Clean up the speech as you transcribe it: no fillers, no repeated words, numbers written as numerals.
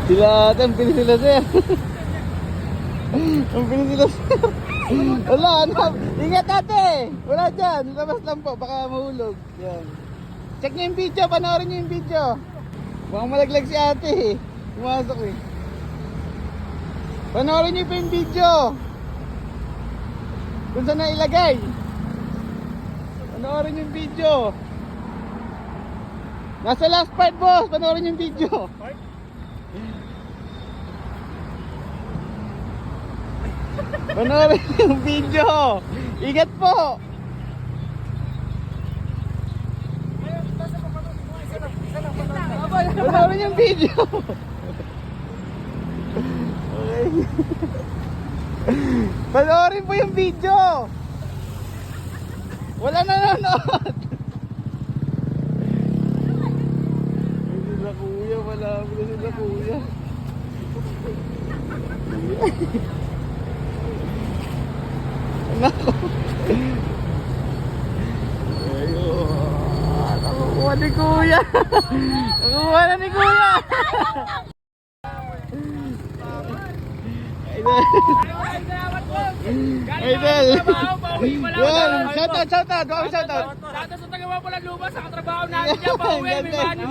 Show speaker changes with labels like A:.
A: Sila ate, ang pinis sila sir. Ang pinis sila sir. Wala, ano? Ingat ate! Wala dyan, labas lang po, baka mahulog. Yan. Check nyo yung video, panoorin nyo yung video. Mukhang malaglag si ate eh. Pumasok eh. Panoorin nyo pa yung video. Kung saan na ilagay. Panoorin yung video. Nasa last part boss, panoorin yung video. Panoorin yung video. Ingat po. Panoorin yung video. Okay. Panoorin po yung video. Wala nanonood. Hindi sila kuya, wala sila kuya. Nako. Ayun. Nakukuha ni kuya. Nakukuha na ni kuya. Idol. Yan, shoutout. Shoutout sa taga Wawalan Lupa sa katrabaho natin niya. Pauwi, may money.